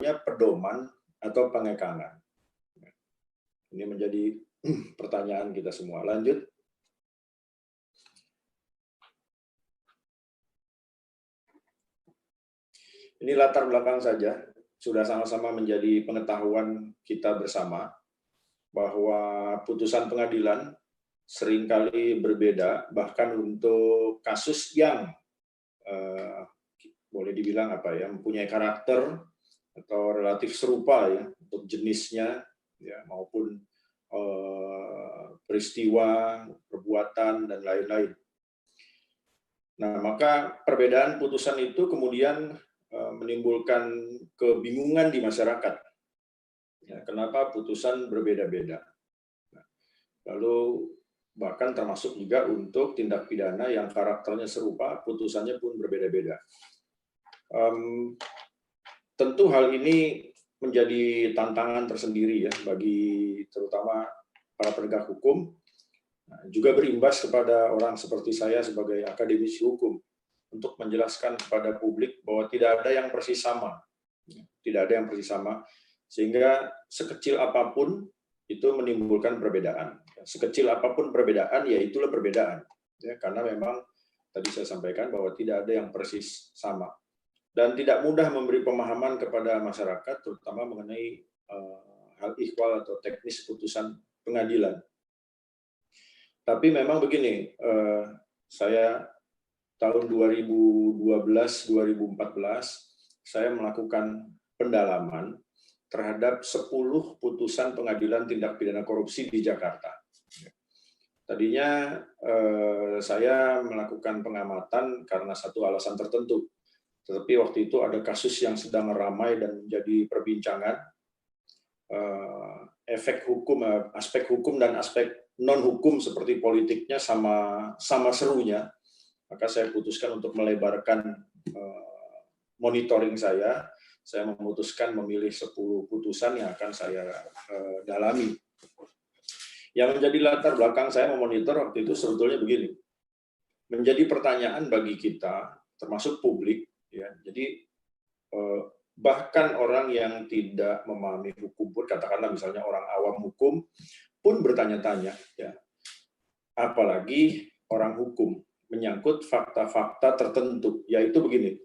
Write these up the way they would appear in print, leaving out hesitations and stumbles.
namanya pedoman atau pengekangan. Ini menjadi pertanyaan kita semua. Lanjut. Ini latar belakang saja, sudah sama-sama menjadi pengetahuan kita bersama bahwa putusan pengadilan seringkali berbeda, bahkan untuk kasus yang boleh dibilang mempunyai karakter atau relatif serupa ya untuk jenisnya ya maupun peristiwa, perbuatan dan lain-lain. Nah, maka perbedaan putusan itu kemudian menimbulkan kebingungan di masyarakat. Ya, kenapa putusan berbeda-beda? Nah, lalu bahkan termasuk juga untuk tindak pidana yang karakternya serupa, putusannya pun berbeda-beda. Tentu hal ini menjadi tantangan tersendiri ya bagi terutama para penegak hukum, juga berimbas kepada orang seperti saya sebagai akademisi hukum untuk menjelaskan kepada publik bahwa tidak ada yang persis sama, sehingga sekecil apapun itu menimbulkan perbedaan. Sekecil apapun perbedaan, ya itulah perbedaan. Ya, karena memang tadi saya sampaikan bahwa tidak ada yang persis sama. Dan tidak mudah memberi pemahaman kepada masyarakat, terutama mengenai hal ihwal atau teknis putusan pengadilan. Tapi memang begini, saya tahun 2012-2014, saya melakukan pendalaman terhadap 10 putusan pengadilan tindak pidana korupsi di Jakarta. Tadinya saya melakukan pengamatan karena satu alasan tertentu. Tetapi waktu itu ada kasus yang sedang ramai dan menjadi perbincangan. Efek hukum, aspek hukum dan aspek non-hukum seperti politiknya sama serunya. Maka saya putuskan untuk melebarkan monitoring saya memutuskan memilih 10 putusan yang akan saya dalami. Yang menjadi latar belakang saya memonitor waktu itu sebetulnya begini, menjadi pertanyaan bagi kita, termasuk publik, ya. Jadi bahkan orang yang tidak memahami hukum pun, katakanlah misalnya orang awam hukum, pun bertanya-tanya, ya. Apalagi orang hukum, menyangkut fakta-fakta tertentu, yaitu begini,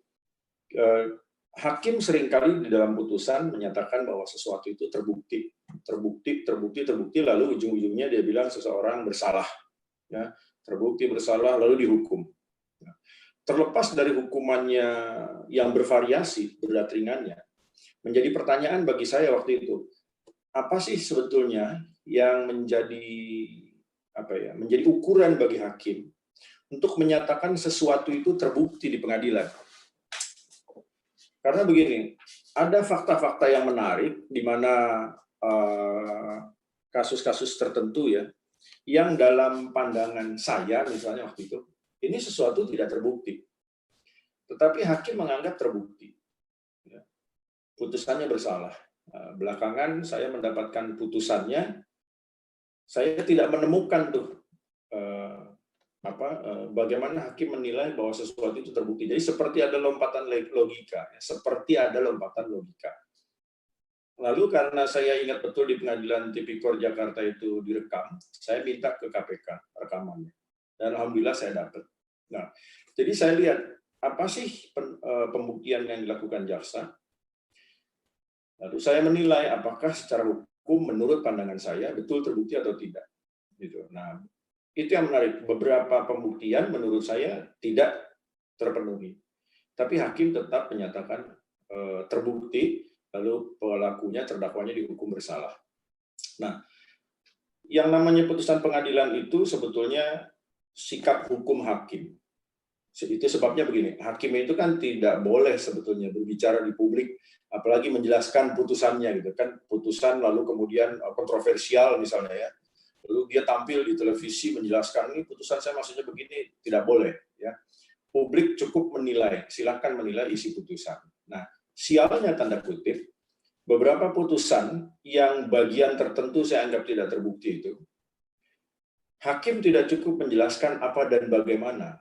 hakim seringkali di dalam putusan menyatakan bahwa sesuatu itu terbukti, lalu ujung-ujungnya dia bilang seseorang bersalah, ya, terbukti bersalah lalu dihukum. Terlepas dari hukumannya yang bervariasi, berat ringannya, menjadi pertanyaan bagi saya waktu itu, apa sih sebetulnya yang menjadi ukuran bagi hakim untuk menyatakan sesuatu itu terbukti di pengadilan. Karena begini, ada fakta-fakta yang menarik di mana kasus-kasus tertentu ya, yang dalam pandangan saya misalnya waktu itu, ini sesuatu tidak terbukti. Tetapi hakim menganggap terbukti. Ya. Putusannya bersalah. Belakangan saya mendapatkan putusannya, saya tidak menemukan tuh bagaimana hakim menilai bahwa sesuatu itu terbukti. Jadi seperti ada lompatan logika, Lalu karena saya ingat betul di Pengadilan Tipikor Jakarta itu direkam, saya minta ke KPK rekamannya. Dan alhamdulillah saya dapat. Nah, jadi saya lihat apa sih pembuktian yang dilakukan jaksa. Lalu saya menilai apakah secara hukum menurut pandangan saya betul terbukti atau tidak. Gitu. Nah, itu yang menarik. Beberapa pembuktian menurut saya tidak terpenuhi. Tapi hakim tetap menyatakan terbukti, lalu pelakunya, terdakwanya dihukum bersalah. Nah, yang namanya putusan pengadilan itu sebetulnya sikap hukum hakim. Itu sebabnya begini, hakim itu kan tidak boleh sebetulnya berbicara di publik, apalagi menjelaskan putusannya gitu kan, putusan lalu kemudian kontroversial misalnya ya. Lalu dia tampil di televisi menjelaskan ini putusan saya maksudnya begini, tidak boleh ya. Publik cukup menilai, silakan menilai isi putusan. Nah, sialnya tanda kutip, beberapa putusan yang bagian tertentu saya anggap tidak terbukti itu, hakim tidak cukup menjelaskan apa dan bagaimana.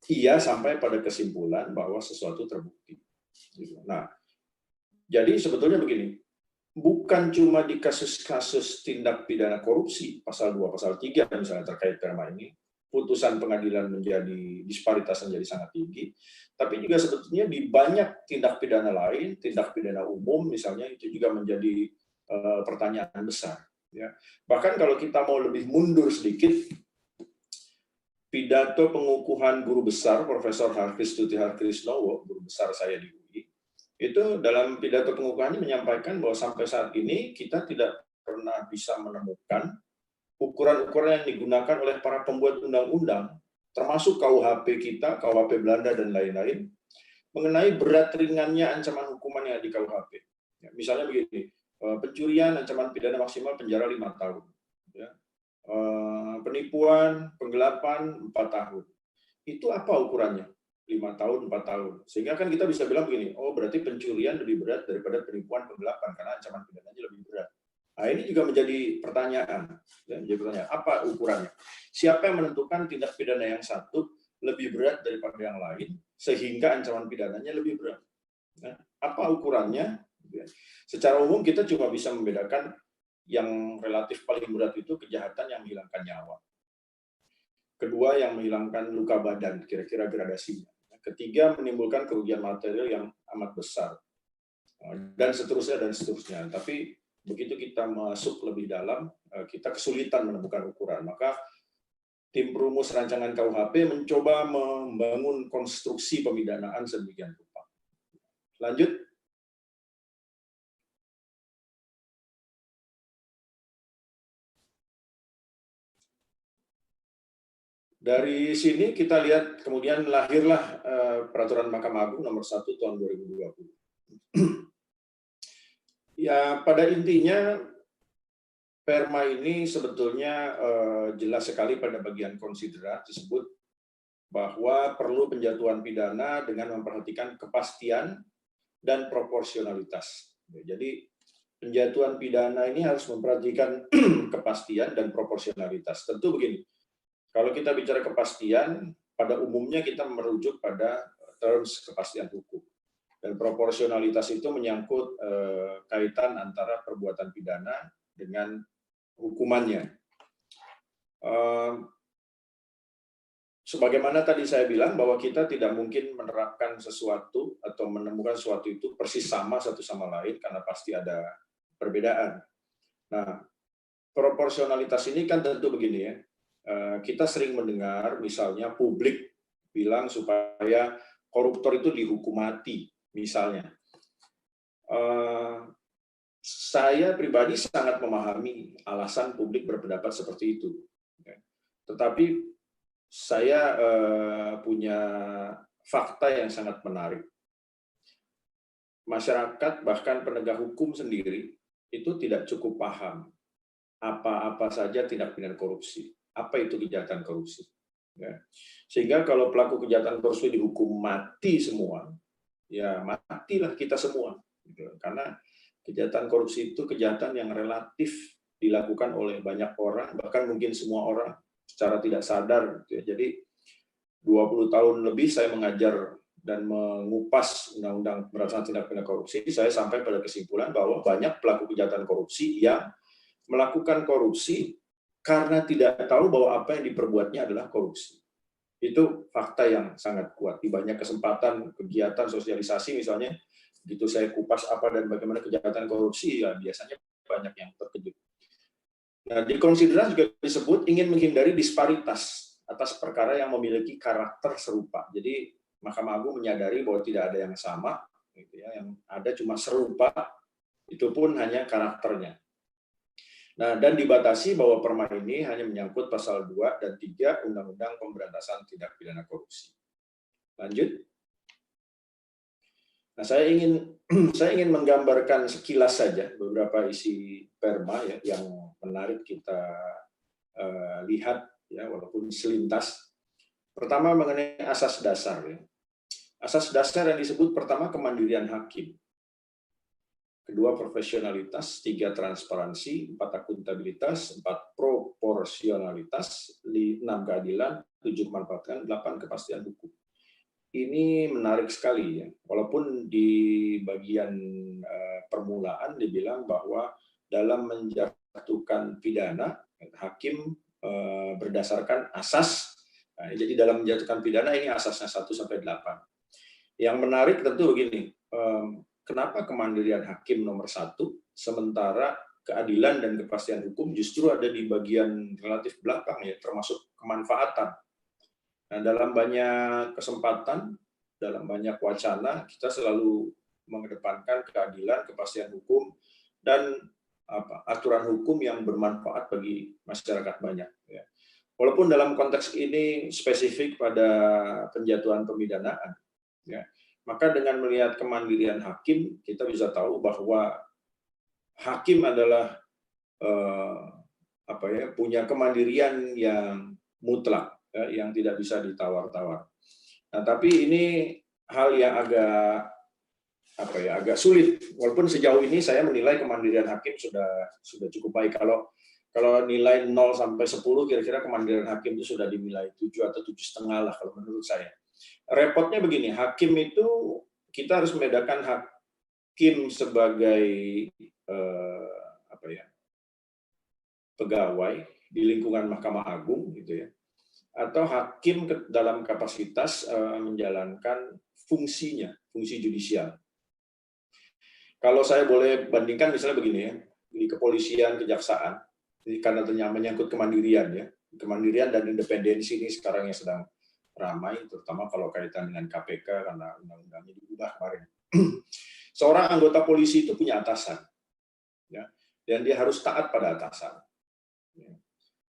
Ia sampai pada kesimpulan bahwa sesuatu terbukti. Nah, Jadi sebetulnya begini, bukan cuma di kasus-kasus tindak pidana korupsi, pasal 2, pasal 3 misalnya terkait perma ini, putusan pengadilan menjadi disparitas menjadi sangat tinggi, tapi juga sebetulnya di banyak tindak pidana lain, tindak pidana umum misalnya itu juga menjadi pertanyaan besar. Ya. Bahkan kalau kita mau lebih mundur sedikit, pidato pengukuhan guru besar Profesor Harkristuti Harkrisnowo, guru besar saya di UI, itu dalam pidato pengukuhannya menyampaikan bahwa sampai saat ini kita tidak pernah bisa menemukan ukuran-ukuran yang digunakan oleh para pembuat undang-undang, termasuk KUHP kita, KUHP Belanda dan lain-lain, mengenai berat ringannya ancaman hukuman yang ada di KUHP. Ya, misalnya begini, pencurian ancaman pidana maksimal penjara 5 tahun. Ya. Penipuan, penggelapan 4 tahun. Itu apa ukurannya? 5 tahun, 4 tahun. Sehingga kan kita bisa bilang begini, oh berarti pencurian lebih berat daripada penipuan, penggelapan, karena ancaman pidananya lebih berat. Nah, ini juga menjadi pertanyaan. Ya, menjadi pertanyaan, apa ukurannya? Siapa yang menentukan tindak pidana yang satu lebih berat daripada yang lain, sehingga ancaman pidananya lebih berat? Nah, apa ukurannya? Secara umum kita cuma bisa membedakan yang relatif paling berat itu kejahatan yang menghilangkan nyawa. Kedua, yang menghilangkan luka badan, kira-kira gradasinya. Ketiga, menimbulkan kerugian material yang amat besar. Dan seterusnya, dan seterusnya. Tapi begitu kita masuk lebih dalam, kita kesulitan menemukan ukuran. Maka tim perumus rancangan KUHP mencoba membangun konstruksi pemidanaan sedemikian rupa. Lanjut. Dari sini kita lihat kemudian lahirlah Peraturan Mahkamah Agung nomor 1 tahun 2020. Ya, pada intinya perma ini sebetulnya jelas sekali pada bagian konsiderat disebut bahwa perlu penjatuhan pidana dengan memperhatikan kepastian dan proporsionalitas. Jadi penjatuhan pidana ini harus memperhatikan kepastian dan proporsionalitas. Tentu begini, kalau kita bicara kepastian, pada umumnya kita merujuk pada terms kepastian hukum. Dan proporsionalitas itu menyangkut kaitan antara perbuatan pidana dengan hukumannya. Sebagaimana tadi saya bilang bahwa kita tidak mungkin menerapkan sesuatu atau menemukan sesuatu itu persis sama satu sama lain karena pasti ada perbedaan. Nah, proporsionalitas ini kan tentu begini ya. Kita sering mendengar misalnya publik bilang supaya koruptor itu dihukum mati misalnya. Saya pribadi sangat memahami alasan publik berpendapat seperti itu. Tetapi saya punya fakta yang sangat menarik. Masyarakat, bahkan penegak hukum sendiri, itu tidak cukup paham apa-apa saja tindak pidana korupsi. Apa itu kejahatan korupsi. Ya. Sehingga kalau pelaku kejahatan korupsi dihukum mati semua, ya matilah kita semua. Karena kejahatan korupsi itu kejahatan yang relatif dilakukan oleh banyak orang, bahkan mungkin semua orang secara tidak sadar. Jadi 20 tahun lebih saya mengajar dan mengupas Undang-Undang Pemberantasan Tindak Pidana Korupsi, saya sampai pada kesimpulan bahwa banyak pelaku kejahatan korupsi yang melakukan korupsi karena tidak tahu bahwa apa yang diperbuatnya adalah korupsi. Itu fakta yang sangat kuat. Di banyak kesempatan kegiatan sosialisasi misalnya, begitu saya kupas apa dan bagaimana kejahatan korupsi, ya biasanya banyak yang terkejut. Nah, di konsideran juga disebut ingin menghindari disparitas atas perkara yang memiliki karakter serupa. Jadi Mahkamah Agung menyadari bahwa tidak ada yang sama, gitu ya, yang ada cuma serupa, itu pun hanya karakternya. Nah, dan dibatasi bahwa perma ini hanya menyangkut pasal 2 dan 3 Undang-Undang Pemberantasan Tindak Pidana Korupsi. Lanjut. Nah, saya ingin menggambarkan sekilas saja beberapa isi perma ya, yang menarik kita lihat ya, walaupun selintas. Pertama mengenai asas dasar ya. Asas dasar yang disebut pertama kemandirian hakim. Kedua profesionalitas, 3 transparansi, 4 akuntabilitas, 4 proporsionalitas, 6 keadilan, 7 kemanfaatan, 8 kepastian hukum. Ini menarik sekali ya, walaupun di bagian permulaan dibilang bahwa dalam menjatuhkan pidana, hakim berdasarkan asas. Nah, jadi dalam menjatuhkan pidana ini asasnya 1-8. Yang menarik tentu begini, kenapa kemandirian hakim nomor 1, sementara keadilan dan kepastian hukum justru ada di bagian relatif belakang, ya, termasuk kemanfaatan. Nah, dalam banyak kesempatan, dalam banyak wacana, kita selalu mengedepankan keadilan, kepastian hukum, dan aturan hukum yang bermanfaat bagi masyarakat banyak. Ya. Walaupun dalam konteks ini spesifik pada penjatuhan pemidanaan, ya, maka dengan melihat kemandirian hakim, kita bisa tahu bahwa hakim adalah punya kemandirian yang mutlak, yang tidak bisa ditawar-tawar. Nah, tapi ini hal yang agak sulit. Walaupun sejauh ini saya menilai kemandirian hakim sudah cukup baik. Kalau nilai 0 sampai 10, kira-kira kemandirian hakim itu sudah dinilai 7 atau 7,5 lah kalau menurut saya. Repotnya begini, hakim itu kita harus membedakan hakim sebagai pegawai di lingkungan Mahkamah Agung, gitu ya, atau hakim dalam kapasitas menjalankan fungsinya, fungsi judisial. Kalau saya boleh bandingkan misalnya begini ya, di kepolisian, kejaksaan, karena ternyata menyangkut kemandirian ya, kemandirian dan independensi ini sekarang yang sedang ramai, terutama kalau kaitan dengan KPK karena undang-undangnya diubah kemarin. Seorang anggota polisi itu punya atasan, ya, dan dia harus taat pada atasan.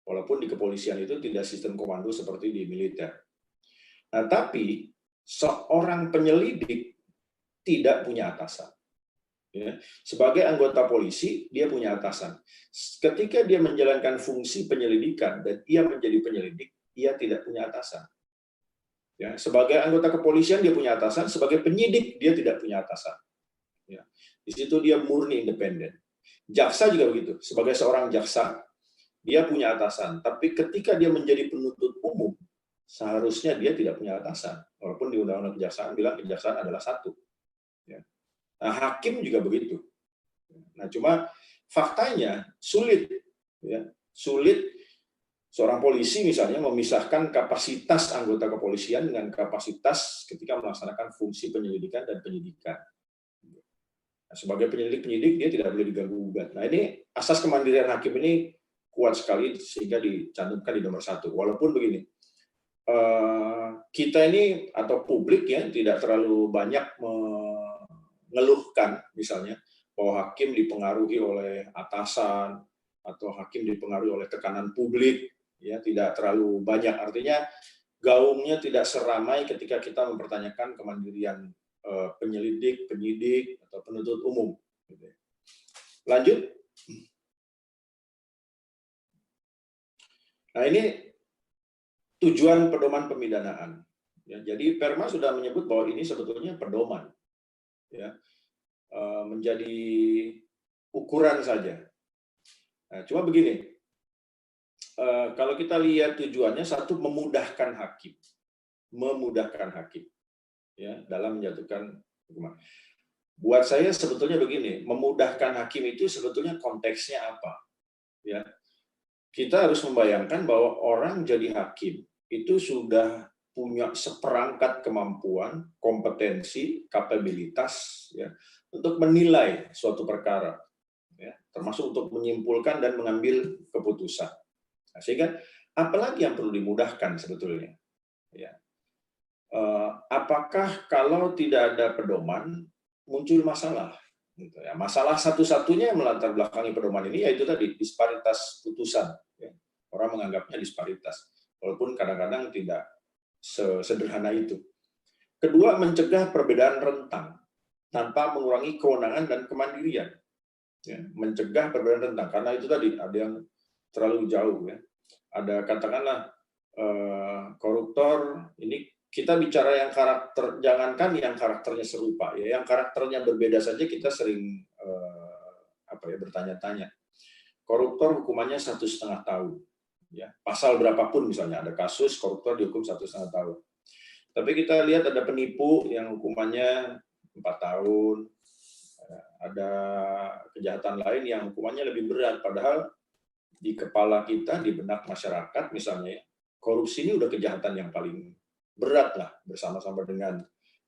Walaupun di kepolisian itu tidak sistem komando seperti di militer. Nah, tapi seorang penyelidik tidak punya atasan. Ya. Sebagai anggota polisi, dia punya atasan. Ketika dia menjalankan fungsi penyelidikan dan ia menjadi penyelidik, ia tidak punya atasan. Ya. Sebagai anggota kepolisian, dia punya atasan. Sebagai penyidik, dia tidak punya atasan. Ya. Di situ dia murni independen. Jaksa juga begitu. Sebagai seorang jaksa, dia punya atasan, tapi ketika dia menjadi penuntut umum, seharusnya dia tidak punya atasan. Walaupun di Undang-Undang Kejaksaan bilang kejaksaan adalah satu. Ya. Nah, hakim juga begitu. Nah, cuma faktanya sulit. Ya. Sulit seorang polisi misalnya memisahkan kapasitas anggota kepolisian dengan kapasitas ketika melaksanakan fungsi penyelidikan dan penyidikan. Nah, sebagai penyelidik dia tidak boleh diganggu-gugat. Nah, ini asas kemandirian hakim ini kuat sekali sehingga dicantumkan di nomor 1. Walaupun begini, kita ini atau publik ya tidak terlalu banyak mengeluhkan misalnya bahwa hakim dipengaruhi oleh atasan atau hakim dipengaruhi oleh tekanan publik, ya tidak terlalu banyak. Artinya gaungnya tidak seramai ketika kita mempertanyakan kemandirian penyelidik, penyidik atau penuntut umum. Lanjut. Nah, ini tujuan pedoman pemidanaan. Ya, jadi Perma sudah menyebut bahwa ini sebetulnya pedoman, ya, menjadi ukuran saja. Nah, cuma begini, kalau kita lihat tujuannya, satu, memudahkan hakim, ya, dalam menjatuhkan hukuman. Buat saya sebetulnya begini, memudahkan hakim itu sebetulnya konteksnya apa? Ya. Kita harus membayangkan bahwa orang jadi hakim itu sudah punya seperangkat kemampuan, kompetensi, kapabilitas, ya, untuk menilai suatu perkara, ya, termasuk untuk menyimpulkan dan mengambil keputusan. Nah, sehingga apalagi yang perlu dimudahkan sebetulnya? Ya. Apakah kalau tidak ada pedoman muncul masalah? Gitu ya. Masalah satu-satunya yang melatar belakangi pedoman ini yaitu tadi disparitas putusan. Ya. Orang menganggapnya disparitas, walaupun kadang-kadang tidak sesederhana itu. Kedua, mencegah perbedaan rentang tanpa mengurangi kewenangan dan kemandirian. Ya. Mencegah perbedaan rentang, karena itu tadi ada yang terlalu jauh. Ya. Ada katakanlah koruptor ini. Kita bicara yang karakter, jangankan yang karakternya serupa, ya, yang karakternya berbeda saja kita sering bertanya-tanya. Koruptor hukumannya 1,5 tahun, ya, pasal berapapun misalnya ada kasus koruptor dihukum 1,5 tahun. Tapi kita lihat ada penipu yang hukumannya 4 tahun, Ada kejahatan lain yang hukumannya lebih berat, padahal di kepala kita, di benak masyarakat misalnya, korupsi ini udah kejahatan yang paling berat lah, bersama-sama dengan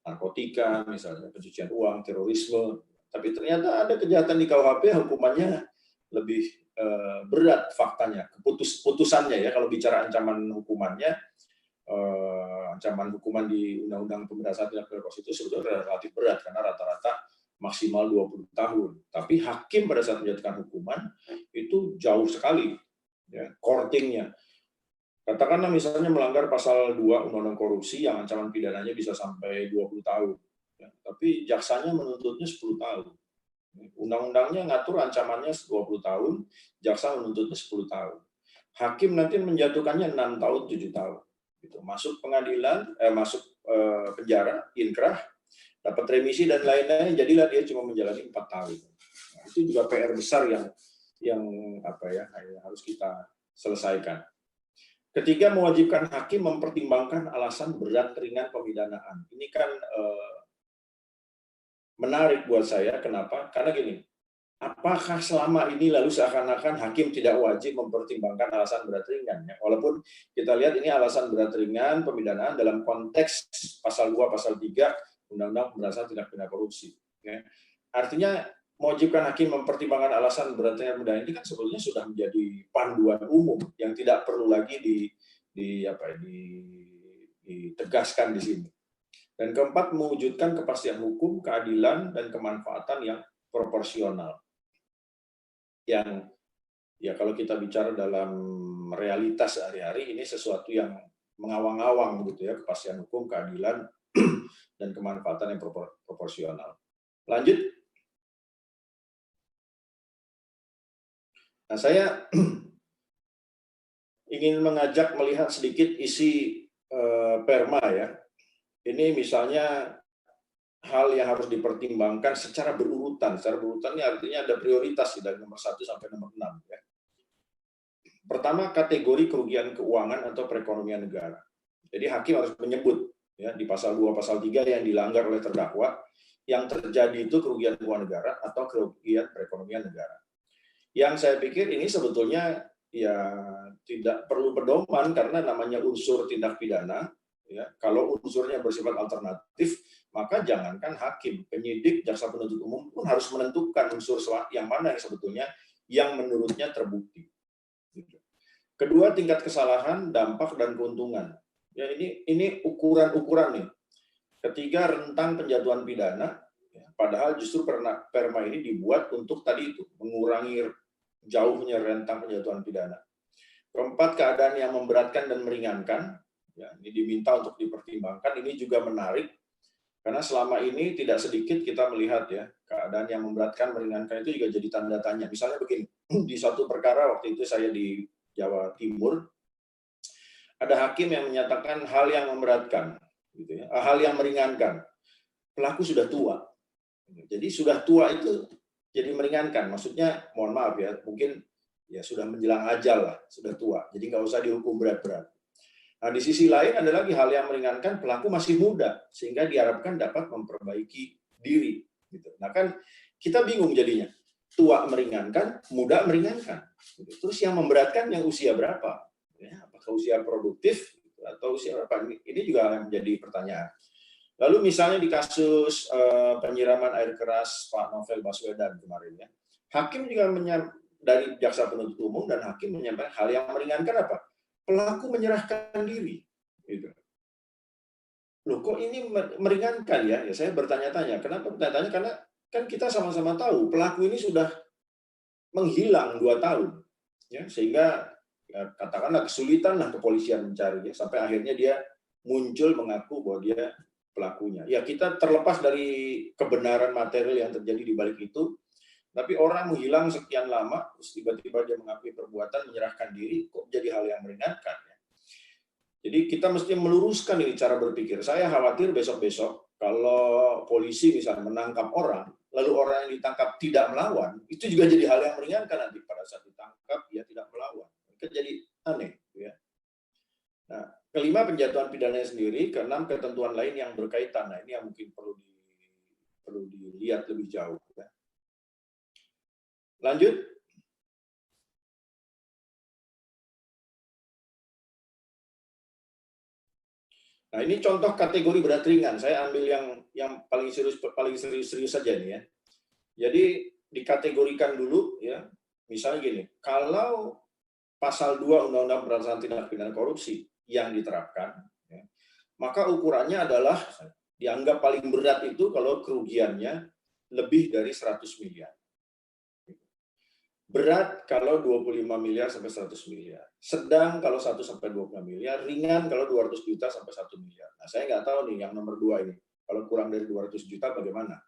narkotika, misalnya pencucian uang, terorisme. Tapi ternyata ada kejahatan di KUHP hukumannya lebih berat faktanya, putusannya ya, kalau bicara ancaman hukumannya, ancaman hukuman di Undang-Undang Pemberantasan Tindak Pidana Korupsi itu sebetulnya relatif berat karena rata-rata maksimal 20 tahun. Tapi hakim pada saat menjatuhkan hukuman itu jauh sekali ya, kortingnya. Katakanlah misalnya melanggar pasal 2 Undang-Undang Korupsi yang ancaman pidananya bisa sampai 20 tahun. Ya, tapi jaksanya menuntutnya 10 tahun. Undang-undangnya ngatur ancamannya 20 tahun, jaksa menuntutnya 10 tahun. Hakim nanti menjatuhkannya 6 tahun, 7 tahun. Gitu. Masuk pengadilan, masuk penjara, inkrah, dapat remisi dan lain-lain, jadilah dia cuma menjalani 4 tahun. Nah, itu juga PR besar yang apa ya, harus kita selesaikan. Ketiga, mewajibkan hakim mempertimbangkan alasan berat ringan pemidanaan. Ini kan menarik buat saya. Kenapa? Karena gini, apakah selama ini lalu seakan-akan hakim tidak wajib mempertimbangkan alasan berat ringan? Ya? Walaupun kita lihat ini alasan berat ringan pemidanaan dalam konteks pasal 2, pasal 3 Undang-Undang Pemberantasan Tindak Pidana Korupsi. Ya. Artinya mewajibkan hakim mempertimbangkan alasan berat ringan pemidanaan ini kan sebetulnya sudah menjadi panduan umum yang tidak perlu lagi ditegaskan di sini. Dan keempat, mewujudkan kepastian hukum, keadilan, dan kemanfaatan yang proporsional. Yang ya kalau kita bicara dalam realitas sehari-hari ini sesuatu yang mengawang-awang gitu ya, kepastian hukum, keadilan, dan kemanfaatan yang proporsional. Lanjut. Nah, saya ingin mengajak melihat sedikit isi Perma ya. Ini misalnya hal yang harus dipertimbangkan secara berurutan. Secara berurutan ini artinya ada prioritas dari nomor 1 sampai nomor 6. Ya. Pertama, kategori kerugian keuangan atau perekonomian negara. Jadi hakim harus menyebut ya, di pasal 2, pasal 3 yang dilanggar oleh terdakwa, yang terjadi itu kerugian keuangan negara atau kerugian perekonomian negara. Yang saya pikir ini sebetulnya ya tidak perlu pedoman karena namanya unsur tindak pidana. Ya, kalau unsurnya bersifat alternatif, maka jangankan hakim, penyidik, jaksa penuntut umum pun harus menentukan unsur yang mana yang sebetulnya yang menurutnya terbukti. Kedua, tingkat kesalahan, dampak, dan keuntungan. Ya, ini ukuran-ukuran nih. Ketiga, rentang penjatuhan pidana. Ya, padahal justru Perma ini dibuat untuk tadi itu mengurangi jauhnya rentang penjatuhan pidana. Keempat, keadaan yang memberatkan dan meringankan. Ya, ini diminta untuk dipertimbangkan. Ini juga menarik karena selama ini tidak sedikit kita melihat ya keadaan yang memberatkan, meringankan itu juga jadi tanda tanya. Misalnya begini, di suatu perkara waktu itu saya di Jawa Timur, ada hakim yang menyatakan hal yang memberatkan, gitu ya, hal yang meringankan. Pelaku sudah tua, jadi sudah tua itu jadi meringankan. Maksudnya, mohon maaf ya, mungkin ya sudah menjelang ajal lah, sudah tua, jadi nggak usah dihukum berat-berat. Nah, di sisi lain ada lagi hal yang meringankan, pelaku masih muda, sehingga diharapkan dapat memperbaiki diri. Gitu. Nah kan kita bingung jadinya, tua meringankan, muda meringankan. Terus yang memberatkan yang usia berapa? Ya, apakah usia produktif atau usia berapa? Ini juga menjadi pertanyaan. Lalu misalnya di kasus penyiraman air keras Pak Novel Baswedan kemarin ya, hakim juga dari jaksa penuntut umum dan hakim menyampaikan hal yang meringankan apa? Pelaku menyerahkan diri. Gitu. Loh kok ini meringankan ya? Ya saya bertanya-tanya. Kenapa bertanya-tanya? Karena kan kita sama-sama tahu pelaku ini sudah menghilang 2 tahun. Ya, sehingga ya, katakanlah kesulitan lah kepolisian mencarinya. Sampai akhirnya dia muncul mengaku bahwa dia pelakunya. Ya kita terlepas dari kebenaran material yang terjadi di balik itu, tapi orang menghilang sekian lama, terus tiba-tiba dia mengakui perbuatan, menyerahkan diri, kok jadi hal yang meringankan. Ya? Jadi kita mesti meluruskan ini cara berpikir. Saya khawatir besok-besok kalau polisi misalnya menangkap orang, lalu orang yang ditangkap tidak melawan, itu juga jadi hal yang meringankan nanti pada saat ditangkap dia tidak melawan. Itu jadi aneh. Ya. Nah, kelima penjatuhan pidana sendiri, keenam ketentuan lain yang berkaitan. Nah, ini yang mungkin perlu perlu dilihat lebih jauh. Ya. Lanjut. Nah, ini contoh kategori berat ringan. Saya ambil yang paling serius saja nih ya. Jadi dikategorikan dulu ya. Misalnya gini, kalau pasal 2 Undang-Undang Pemberantasan Tindak Pidana Korupsi yang diterapkan, ya, maka ukurannya adalah dianggap paling berat itu kalau kerugiannya lebih dari 100 miliar. Berat kalau 25 miliar sampai 100 miliar. Sedang kalau 1 sampai 25 miliar, ringan kalau 200 juta sampai 1 miliar. Nah, saya nggak tahu nih yang nomor 2 ini. Kalau kurang dari 200 juta bagaimana?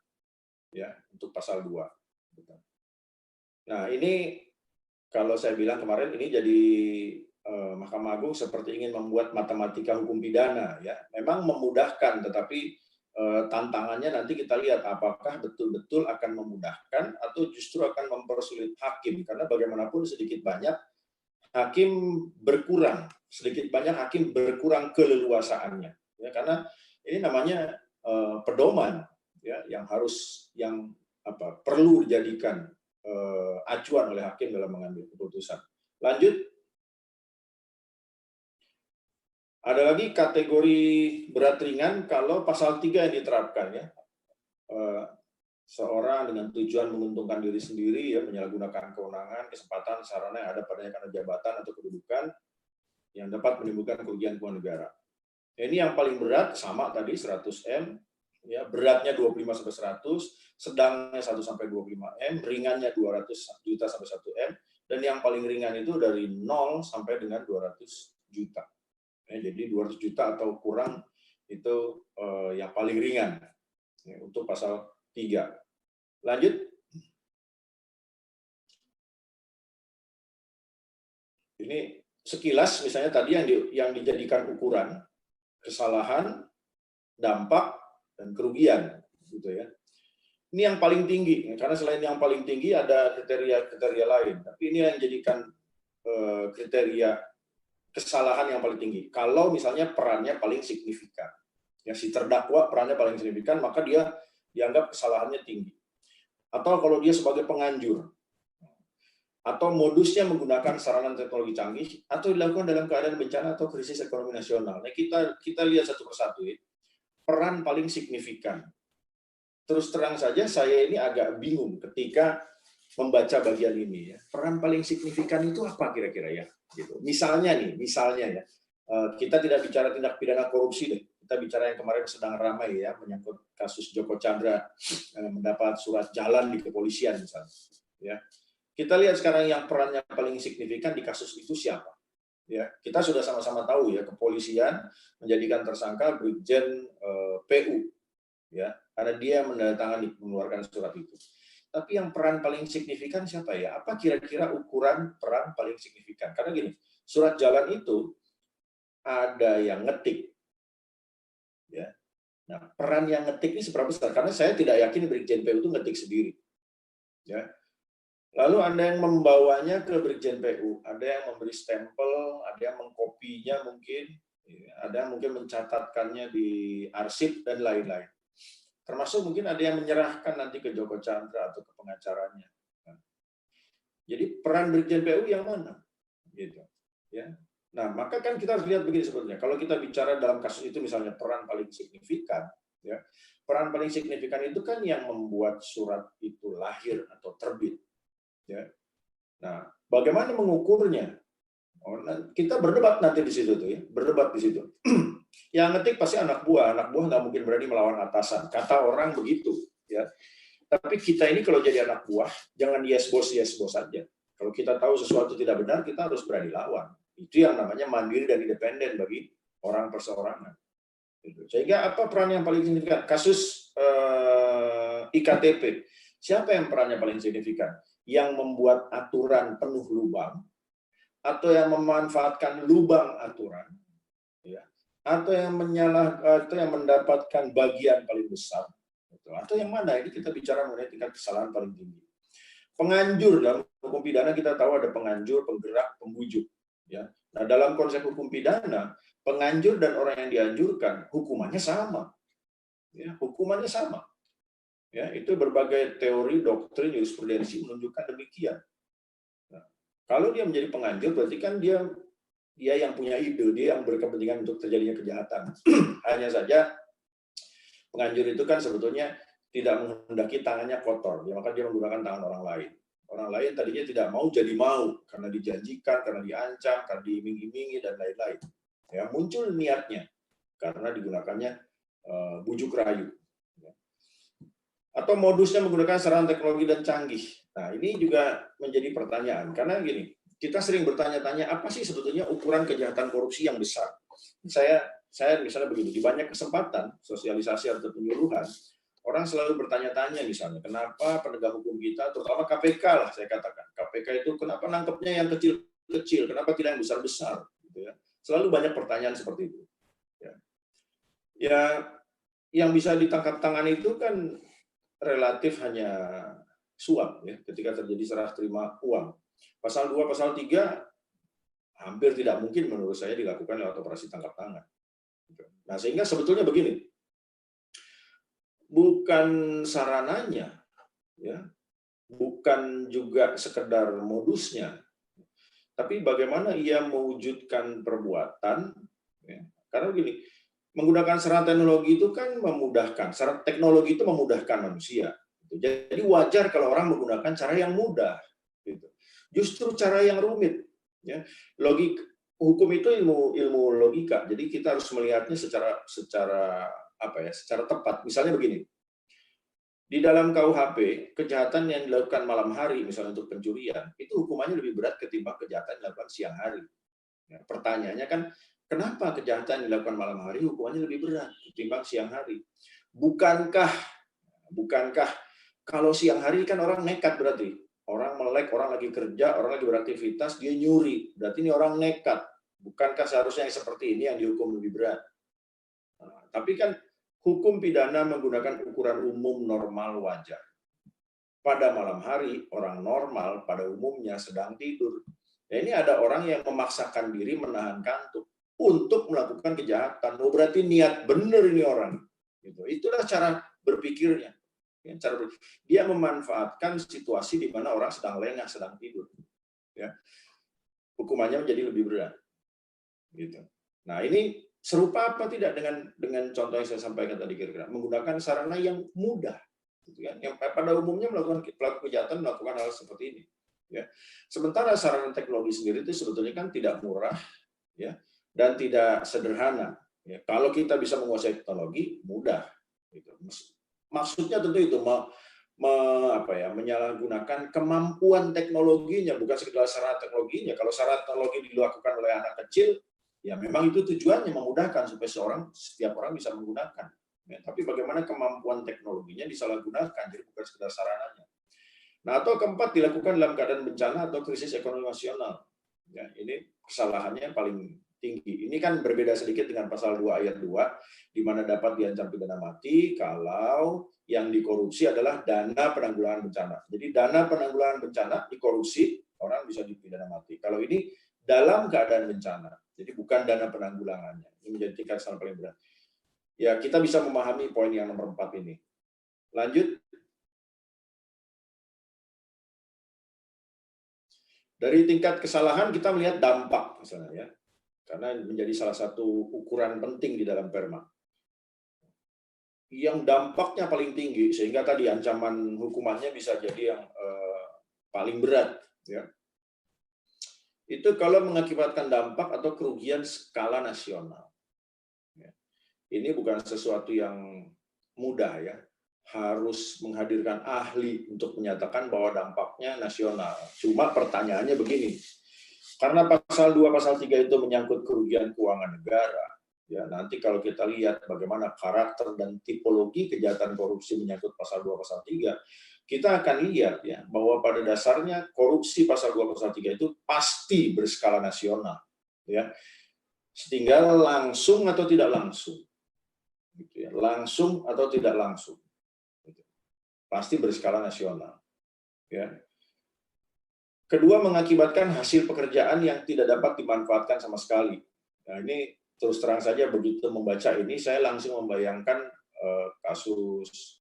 Ya, untuk pasal 2. Nah, ini kalau saya bilang kemarin ini jadi Mahkamah Agung seperti ingin membuat matematika hukum pidana ya. Memang memudahkan, tetapi tantangannya nanti kita lihat apakah betul-betul akan memudahkan atau justru akan mempersulit hakim, karena bagaimanapun sedikit banyak hakim berkurang, sedikit banyak hakim berkurang keleluasaannya ya, karena ini namanya pedoman ya, yang perlu dijadikan acuan oleh hakim dalam mengambil keputusan. Lanjut. Ada lagi kategori berat ringan kalau pasal 3 yang diterapkan ya. Seorang dengan tujuan menguntungkan diri sendiri ya, menyalahgunakan kewenangan, kesempatan, sarana yang ada padanya karena jabatan atau kedudukan yang dapat menimbulkan kerugian keuangan negara. Ini yang paling berat sama tadi 100 M, ya, beratnya 25 sampai 100, sedangnya 1 sampai 25 M, ringannya 200 juta sampai 1 M, dan yang paling ringan itu dari 0 sampai dengan 200 juta. Ya, jadi 200 juta atau kurang itu yang paling ringan ya, untuk pasal 3. Lanjut. Ini sekilas misalnya tadi yang dijadikan ukuran kesalahan, dampak, dan kerugian gitu ya. Ini yang paling tinggi, karena selain yang paling tinggi ada kriteria-kriteria lain, tapi ini yang dijadikan kriteria kesalahan yang paling tinggi. Kalau misalnya perannya paling signifikan, ya si terdakwa perannya paling signifikan, maka dia dianggap kesalahannya tinggi. Atau kalau dia sebagai penganjur, atau modusnya menggunakan sarana teknologi canggih, atau dilakukan dalam keadaan bencana atau krisis ekonomi nasional. Nah, kita lihat satu persatu ya. Peran paling signifikan. Terus terang saja saya ini agak bingung ketika membaca bagian ini ya. Peran paling signifikan itu apa kira-kira ya? Gitu. Misalnya ya, kita tidak bicara tindak pidana korupsi deh. Kita bicara yang kemarin sedang ramai ya, menyangkut kasus Joko Chandra mendapat surat jalan di kepolisian misalnya. Ya. Kita lihat sekarang yang perannya paling signifikan di kasus itu siapa? Ya, kita sudah sama-sama tahu ya, kepolisian menjadikan tersangka Brigjen PU ya, karena dia menandatangani mengeluarkan surat itu. Tapi yang peran paling signifikan siapa ya? Apa kira-kira ukuran peran paling signifikan? Karena gini, surat jalan itu ada yang ngetik. Ya. Nah, peran yang ngetik ini seberapa besar? Karena saya tidak yakin Brigjen PU itu ngetik sendiri. Ya. Lalu ada yang membawanya ke Brigjen PU, ada yang memberi stempel, ada yang mengkopinya mungkin, ada yang mungkin mencatatkannya di arsip dan lain-lain. Termasuk mungkin ada yang menyerahkan nanti ke Joko Chandra atau ke pengacaranya. Jadi peran Brigjen PU yang mana? Gitu. Ya. Nah, maka kan kita harus lihat begini sebetulnya. Kalau kita bicara dalam kasus itu misalnya peran paling signifikan, ya, peran paling signifikan itu kan yang membuat surat itu lahir atau terbit. Ya. Nah, bagaimana mengukurnya? Kita berdebat nanti di situ tuh ya, berdebat di situ. Yang ngetik pasti anak buah nggak mungkin berani melawan atasan. Kata orang begitu, ya. Tapi kita ini kalau jadi anak buah, jangan yes bos saja. Kalau kita tahu sesuatu tidak benar, kita harus berani lawan. Itu yang namanya mandiri dan independen bagi orang perseorangan. Sehingga apa peran yang paling signifikan? Kasus IKTP. Siapa yang perannya paling signifikan? Yang membuat aturan penuh lubang, atau yang memanfaatkan lubang aturan, ya, atau yang mendapatkan bagian paling besar, atau yang mana? Ini kita bicara mengenai tingkat kesalahan paling tinggi. Penganjur dalam hukum pidana kita tahu ada penganjur, penggerak, pembujuk. Ya. Nah, dalam konsep hukum pidana, penganjur dan orang yang dianjurkan hukumannya sama. Ya, hukumannya sama. Ya, itu berbagai teori, doktrin, jurisprudensi menunjukkan demikian. Nah, kalau dia menjadi penganjur, berarti kan dia yang punya ide, dia yang berkepentingan untuk terjadinya kejahatan. Hanya saja penganjur itu kan sebetulnya tidak menghendaki tangannya kotor, ya, maka dia menggunakan tangan orang lain. Orang lain tadinya tidak mau jadi mau karena dijanjikan, karena diancam, karena diiming-imingi dan lain-lain. Ya, muncul niatnya karena digunakannya bujuk rayu. Atau modusnya menggunakan sarana teknologi dan canggih. Nah, ini juga menjadi pertanyaan karena gini, kita sering bertanya-tanya apa sih sebetulnya ukuran kejahatan korupsi yang besar. Saya misalnya begini, di banyak kesempatan sosialisasi atau penyuluhan, orang selalu bertanya-tanya misalnya, kenapa penegak hukum kita, terutama KPK lah saya katakan, KPK itu kenapa nangkepnya yang kecil-kecil, kenapa tidak yang besar-besar, gitu ya. Selalu banyak pertanyaan seperti itu. Ya, yang bisa ditangkap tangan itu kan relatif hanya suap ya, ketika terjadi serah terima uang. Pasal 2, pasal 3 hampir tidak mungkin menurut saya dilakukan lewat operasi tangkap tangan. Nah, sehingga sebetulnya begini, bukan sarananya, ya, bukan juga sekedar modusnya, tapi bagaimana ia mewujudkan perbuatan. Ya. Karena begini, menggunakan sarana teknologi itu kan memudahkan, sarana teknologi itu memudahkan manusia. Jadi wajar kalau orang menggunakan cara yang mudah. Justru cara yang rumit. Ya. Hukum itu ilmu logika, jadi kita harus melihatnya secara tepat. Misalnya begini, di dalam KUHP, kejahatan yang dilakukan malam hari, misalnya untuk pencurian, itu hukumannya lebih berat ketimbang kejahatan yang dilakukan siang hari. Ya, pertanyaannya kan, kenapa kejahatan yang dilakukan malam hari hukumannya lebih berat ketimbang siang hari? Bukankah kalau siang hari kan orang nekat berarti? Orang melek, orang lagi kerja, orang lagi beraktivitas, dia nyuri. Berarti ini orang nekat. Bukankah seharusnya yang seperti ini yang dihukum lebih berat? Nah, tapi kan hukum pidana menggunakan ukuran umum normal wajar. Pada malam hari, orang normal pada umumnya sedang tidur. Ya, ini ada orang yang memaksakan diri menahan kantuk untuk melakukan kejahatan. Oh, berarti niat benar ini orang. Itulah cara berpikirnya. Dia memanfaatkan situasi di mana orang sedang lengah, sedang tidur. Ya. Hukumannya menjadi lebih berat. Gitu. Nah, ini serupa apa tidak dengan contoh yang saya sampaikan tadi kira-kira? Menggunakan sarana yang mudah. Gitu kan? Yang pada umumnya melakukan pelaku kejahatan melakukan hal seperti ini. Ya. Sementara sarana teknologi sendiri itu sebetulnya kan tidak murah, ya, dan tidak sederhana. Ya. Kalau kita bisa menguasai teknologi, mudah. Gitu. Maksudnya tentu itu menyalahgunakan kemampuan teknologinya, bukan sekedar sarana teknologinya. Kalau sarana teknologi dilakukan oleh anak kecil, ya memang itu tujuannya memudahkan supaya setiap orang bisa menggunakan. Ya, tapi bagaimana kemampuan teknologinya disalahgunakan, jadi bukan sekedar sarananya. Nah, atau keempat, dilakukan dalam keadaan bencana atau krisis ekonomi nasional. Ya, ini kesalahannya paling tinggi. Ini kan berbeda sedikit dengan pasal 2 ayat 2, di mana dapat diancam pidana mati kalau yang dikorupsi adalah dana penanggulangan bencana. Jadi dana penanggulangan bencana dikorupsi, orang bisa dipidana mati. Kalau ini dalam keadaan bencana, jadi bukan dana penanggulangannya. Ini menjadi tingkat kesalahan paling berat. Ya, kita bisa memahami poin yang nomor 4 ini. Lanjut. Dari tingkat kesalahan kita melihat dampak misalnya ya. Karena menjadi salah satu ukuran penting di dalam perma. Yang dampaknya paling tinggi sehingga tadi ancaman hukumannya bisa jadi yang paling berat ya. Itu kalau mengakibatkan dampak atau kerugian skala nasional. Ya. Ini bukan sesuatu yang mudah ya. Harus menghadirkan ahli untuk menyatakan bahwa dampaknya nasional. Cuma pertanyaannya begini, karena pasal 2, pasal 3 itu menyangkut kerugian keuangan negara, ya nanti kalau kita lihat bagaimana karakter dan tipologi kejahatan korupsi menyangkut pasal 2, pasal 3, kita akan lihat ya bahwa pada dasarnya korupsi pasal 2, pasal 3 itu pasti berskala nasional. Ya. Tinggal langsung atau tidak langsung. Gitu ya. Langsung atau tidak langsung. Pasti berskala nasional. Ya. Kedua, mengakibatkan hasil pekerjaan yang tidak dapat dimanfaatkan sama sekali. Nah, ini terus terang saja begitu membaca ini, saya langsung membayangkan kasus